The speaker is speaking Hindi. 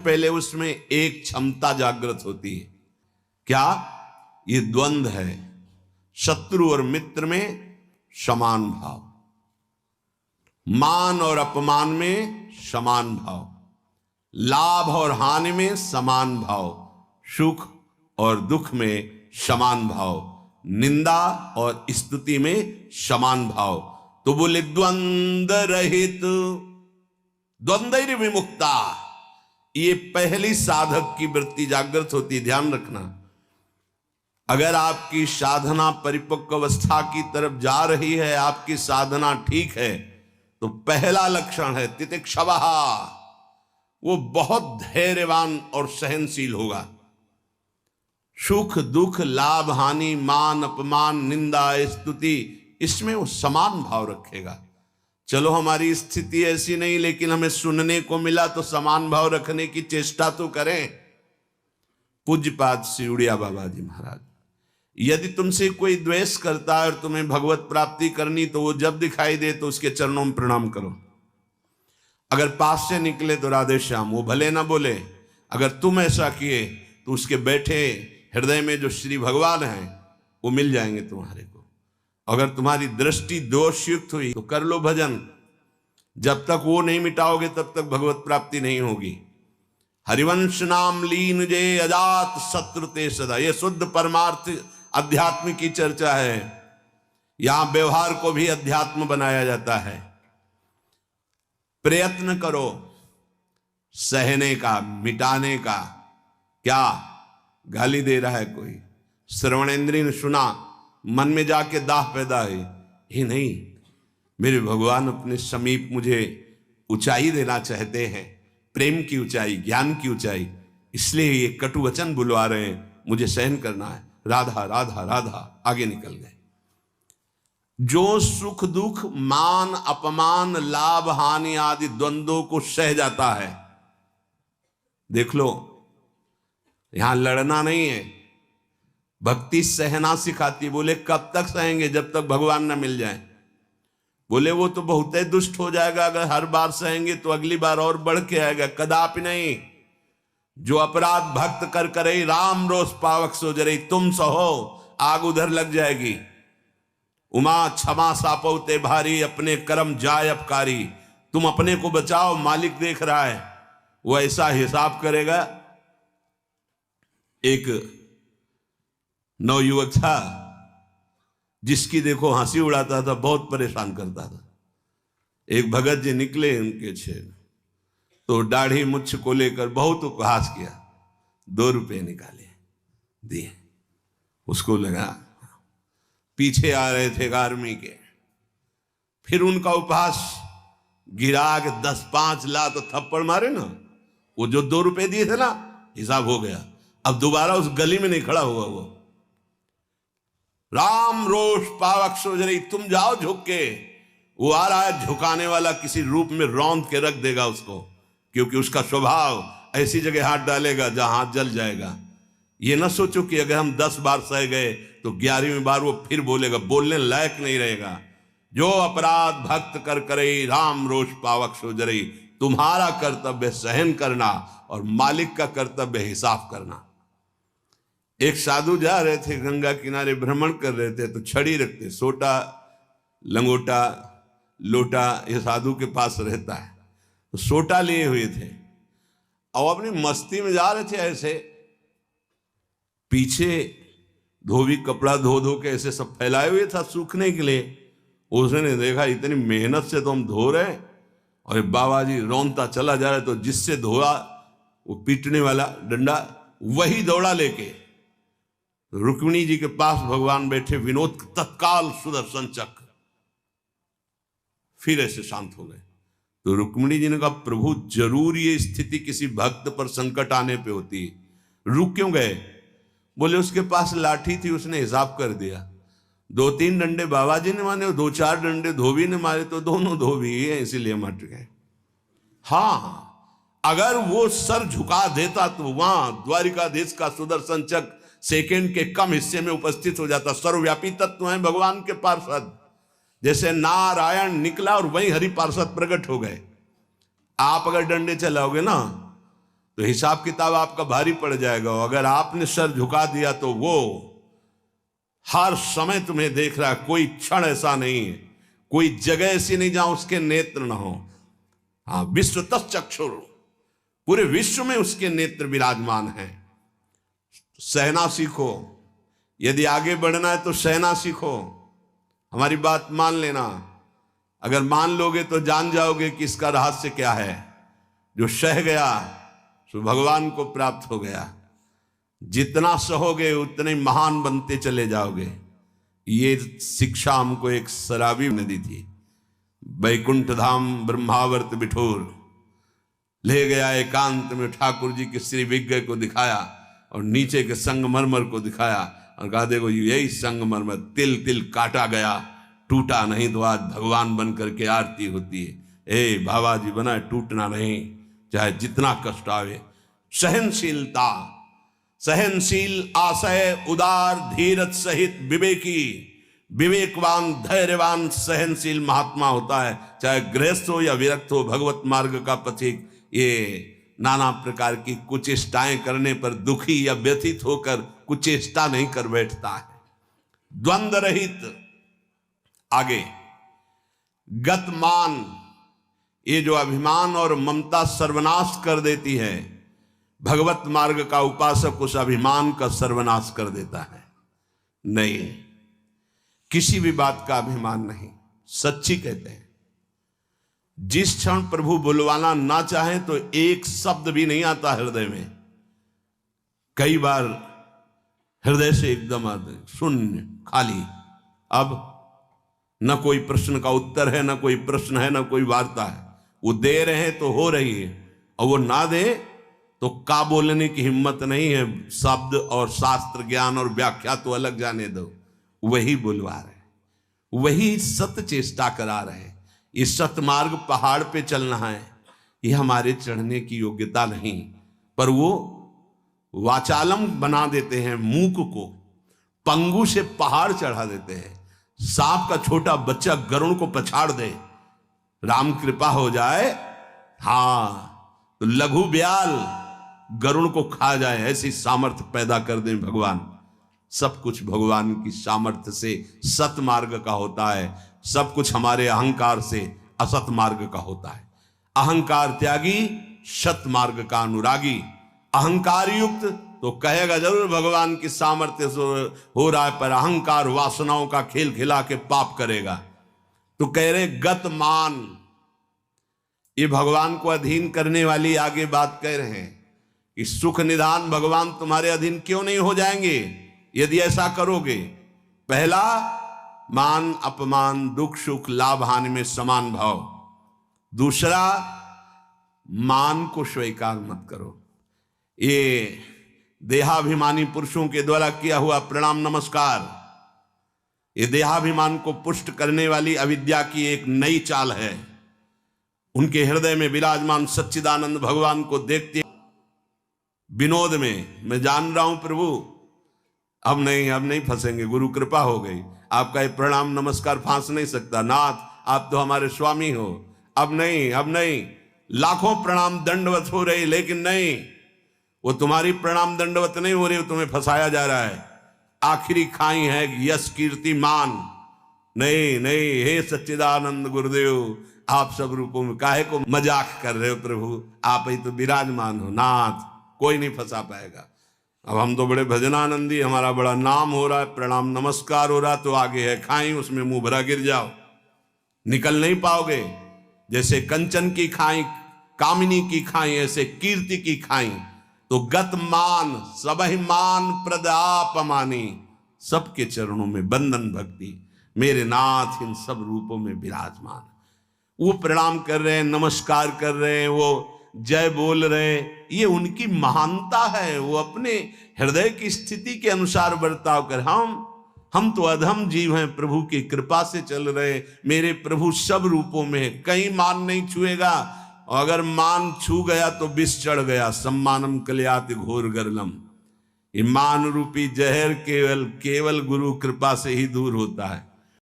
पहले उसमें एक क्षमता जागृत होती है। क्या? ये द्वंद्व है, शत्रु और मित्र में समान भाव, मान और अपमान में समान भाव, लाभ और हानि में समान भाव, सुख और दुख में समान भाव, निंदा और स्तुति में समान भाव। तो बोले द्वंद्व रहित, द्वंद्व विमुक्ता, ये पहली साधक की वृत्ति जागृत होती है। ध्यान रखना, अगर आपकी साधना परिपक्व अवस्था की तरफ जा रही है, आपकी साधना ठीक है, तो पहला लक्षण है तितिक्षवः, वो बहुत धैर्यवान और सहनशील होगा। सुख दुख, लाभ हानि, मान अपमान, निंदा स्तुति, इसमें वो समान भाव रखेगा। चलो हमारी स्थिति ऐसी नहीं, लेकिन हमें सुनने को मिला तो समान भाव रखने की चेष्टा तो करें। पूज्यपाद सिउड़िया बाबा जी महाराज, यदि तुमसे कोई द्वेष करता है और तुम्हें भगवत प्राप्ति करनी, तो वो जब दिखाई दे तो उसके चरणों में प्रणाम करो। अगर पास से निकले तो राधे श्याम, वो भले ना बोले, अगर तुम ऐसा किए तो उसके बैठे हृदय में जो श्री भगवान हैं वो मिल जाएंगे तुम्हारे को। अगर तुम्हारी दृष्टि दोषयुक्त हुई तो कर लो भजन, जब तक वो नहीं मिटाओगे तब तक भगवत प्राप्ति नहीं होगी। हरिवंश नाम लीन जे अजात शत्रु ते सदा, ये शुद्ध परमार्थ अध्यात्म की चर्चा है। यहां व्यवहार को भी अध्यात्म बनाया जाता है। प्रयत्न करो सहने का, मिटाने का। क्या गाली दे रहा है कोई, श्रवणेंद्रिय ने सुना, मन में जाके दाह पैदा है, ये नहीं, मेरे भगवान अपने समीप मुझे ऊंचाई देना चाहते हैं, प्रेम की ऊंचाई, ज्ञान की ऊंचाई, इसलिए ये कटु वचन बुलवा रहे हैं, मुझे सहन करना है। राधा राधा राधा, आगे निकल गए। जो सुख दुख, मान अपमान, लाभ हानि आदि द्वंद्वों को सह जाता है, देख लो, यहां लड़ना नहीं है, भक्ति सहना सिखाती। बोले कब तक सहेंगे? जब तक भगवान ना मिल जाए। बोले वो तो बहुत ही दुष्ट हो जाएगा, अगर हर बार सहेंगे तो अगली बार और बढ़ के आएगा। कदापि नहीं। जो अपराध भक्त कर करे राम रोष पावक सो जरे, तुम सहो आग उधर लग जाएगी। उमा क्षमा सापौते भारी, अपने कर्म जाय अपकारी। तुम अपने को बचाओ, मालिक देख रहा है, वो ऐसा हिसाब करेगा। एक नवयुवक था जिसकी देखो हंसी उड़ाता था, बहुत परेशान करता था। एक भगत जी निकले उनके छेद, तो दाढ़ी मुच्छ को लेकर बहुत उपहास किया। 2 रुपये निकाले, दिए। उसको लगा पीछे आ रहे थे आर्मी के, फिर उनका उपहास गिरा के 10-5 ला तो थप्पड़ मारे ना। वो जो 2 रुपये दिए थे ना, हिसाब हो गया। अब दोबारा उस गली में नहीं खड़ा हुआ वो। राम रोष पावक सोजरी, तुम जाओ झुक के। वो आ रहा है झुकाने वाला, किसी रूप में रौंद के रख देगा उसको, क्योंकि उसका स्वभाव ऐसी जगह हाथ डालेगा जहां हाथ जल जाएगा। ये ना सोचो कि अगर हम 10 बार सह गए तो 11वीं बार वो फिर बोलेगा, बोलने लायक नहीं रहेगा। जो अपराध भक्त कर करे राम रोष पावक सोजरी, तुम्हारा कर्तव्य सहन करना और मालिक का कर्तव्य हिसाब करना। एक साधु जा रहे थे, गंगा किनारे भ्रमण कर रहे थे, तो छड़ी रखते, सोटा लंगोटा लोटा ये साधु के पास रहता है, तो सोटा लिए हुए थे और अपनी मस्ती में जा रहे थे। ऐसे पीछे धोबी कपड़ा धो धो के ऐसे सब फैलाए हुए था सूखने के लिए। उसने देखा इतनी मेहनत से तो हम धो रहे, और बाबा जी रौनता चला जा रहा है, तो जिससे धोआ वो पीटने वाला डंडा, वही दौड़ा लेके रुक्मिणी जी के पास भगवान बैठे, विनोद तत्काल सुदर्शन चक्र, फिर ऐसे शांत हो गए। तो रुक्मिणी जी ने कहा, प्रभु जरूर ये स्थिति किसी भक्त पर संकट आने पे होती है, रुक क्यों गए? बोले उसके पास लाठी थी, उसने हिसाब कर दिया। 2-3 डंडे बाबा जी ने मारे, 2-4 डंडे धोबी ने मारे, तो दोनों धोबी ही है, इसीलिए मट गए। हाँ, अगर वो सर झुका देता तो वहां द्वारिकाधीश का सुदर्शन चक्र सेकेंड के कम हिस्से में उपस्थित हो जाता। सर्वव्यापी तत्व है भगवान के पार्षद, जैसे नारायण निकला और वहीं हरि पार्षद प्रकट हो गए। आप अगर डंडे चलाओगे ना तो हिसाब किताब आपका भारी पड़ जाएगा। अगर आपने सर झुका दिया तो वो हर समय तुम्हें देख रहा है। कोई क्षण ऐसा नहीं है, कोई जगह ऐसी नहीं जहां उसके नेत्र न हो। हाँ, विश्व तच्चक्षुर, पूरे विश्व में उसके नेत्र विराजमान हैं। सहना सीखो, यदि आगे बढ़ना है तो सहना सीखो। हमारी बात मान लेना, अगर मान लोगे तो जान जाओगे कि इसका रहस्य क्या है। जो सह गया सो भगवान को प्राप्त हो गया। जितना सहोगे उतने महान बनते चले जाओगे। ये शिक्षा हमको एक शराबी ने दी थी। बैकुंठ धाम ब्रह्मावर्त बिठोर ले गया, एकांत में ठाकुर जी के श्री विग्रह को दिखाया और नीचे के संगमरमर को दिखाया और कहा देखो यही संगमरमर तिल तिल काटा गया, टूटा नहीं तो आज भगवान बन करके आरती होती है। ए बाबा जी बना टूटना नहीं, चाहे जितना कष्ट आवे। सहनशीलता, सहनशील, आशय, उदार, धीरज सहित विवेकी, विवेकवान, धैर्यवान, सहनशील महात्मा होता है। चाहे गृहस्थ हो या विरक्त हो, भगवत मार्ग का पथिक ये नाना प्रकार की कुचेष्टाएं करने पर दुखी या व्यथित होकर कुचेष्टा नहीं कर बैठता है। द्वंद्व रहित। आगे गतमान, ये जो अभिमान और ममता सर्वनाश कर देती है। भगवत मार्ग का उपासक उस अभिमान का सर्वनाश कर देता है। नहीं, किसी भी बात का अभिमान नहीं। सच्ची कहते हैं, जिस क्षण प्रभु बुलवाना ना चाहे तो एक शब्द भी नहीं आता हृदय में। कई बार हृदय से एकदम आते शून्य, खाली। अब न कोई प्रश्न का उत्तर है, न कोई प्रश्न है, न कोई वार्ता है। वो दे रहे हैं तो हो रही है, और वो ना दे तो का बोलने की हिम्मत नहीं है। शब्द और शास्त्र ज्ञान और व्याख्या तो अलग जाने दो, वही बुलवा रहे, वही सत्य चेष्टा करा रहे। ये सतमार्ग पहाड़ पे चलना है, ये हमारे चढ़ने की योग्यता नहीं। पर वो वाचालम बना देते हैं, मूक को पंगु से पहाड़ चढ़ा देते हैं। सांप का छोटा बच्चा गरुड़ को पछाड़ दे, राम कृपा हो जाए, हाँ तो लघु ब्याल गरुड़ को खा जाए, ऐसी सामर्थ्य पैदा कर दें भगवान। सब कुछ भगवान की सामर्थ्य से सत मार्ग का होता है, सब कुछ हमारे अहंकार से असत मार्ग का होता है। अहंकार त्यागी, सत मार्ग का अनुरागी। अहंकार युक्त तो कहेगा जरूर भगवान की सामर्थ्य से हो रहा है, पर अहंकार वासनाओं का खेल खिला के पाप करेगा। तो कह रहे गतमान, ये भगवान को अधीन करने वाली आगे बात कह रहे हैं कि सुख निधान भगवान तुम्हारे अधीन क्यों नहीं हो जाएंगे यदि ऐसा करोगे। पहला, मान अपमान, दुख सुख, लाभ हानि में समान भाव। दूसरा, मान को स्वीकार मत करो। ये देहाभिमानी पुरुषों के द्वारा किया हुआ प्रणाम नमस्कार, ये देहाभिमान को पुष्ट करने वाली अविद्या की एक नई चाल है। उनके हृदय में विराजमान सच्चिदानंद भगवान को देखते विनोद में मैं जान रहा हूं प्रभु अब नहीं फंसेंगे, गुरु कृपा हो गई, आपका ये प्रणाम नमस्कार फांस नहीं सकता, नाथ आप तो हमारे स्वामी हो, अब नहीं। लाखों प्रणाम दंडवत हो रही, लेकिन नहीं, वो तुम्हारी प्रणाम दंडवत नहीं हो रही, वो तुम्हें फंसाया जा रहा है। आखिरी खाई है यश कीर्ति मान। नहीं, हे सच्चिदानंद गुरुदेव, आप सब रूपों में काहे को मजाक कर रहे हो प्रभु, आप ही तो विराजमान हो नाथ, कोई नहीं फंसा पाएगा। अब हम तो बड़े भजनानंदी, हमारा बड़ा नाम हो रहा है, प्रणाम नमस्कार हो रहा, तो आगे है खाई, उसमें मुंह भरा गिर जाओ, निकल नहीं पाओगे। जैसे कंचन की खाई, कामिनी की खाई, ऐसे कीर्ति की खाई। तो गत मान, सबहि मान प्रद आपमानी, सबके चरणों में बंधन भक्ति, मेरे नाथ इन सब रूपों में विराजमान। वो प्रणाम कर रहे हैं, नमस्कार कर रहे हैं, वो जय बोल रहे हैं, ये उनकी महानता है। वो अपने हृदय की स्थिति के अनुसार बर्ताव कर, हम तो अधम जीव हैं, प्रभु की कृपा से चल रहे। मेरे प्रभु सब रूपों में है, कहीं मान नहीं छुएगा, और अगर मान छू गया तो विष चढ़ गया। सम्मानम कल्याति घोर गरलम, ये मान रूपी जहर केवल गुरु कृपा से ही दूर होता है।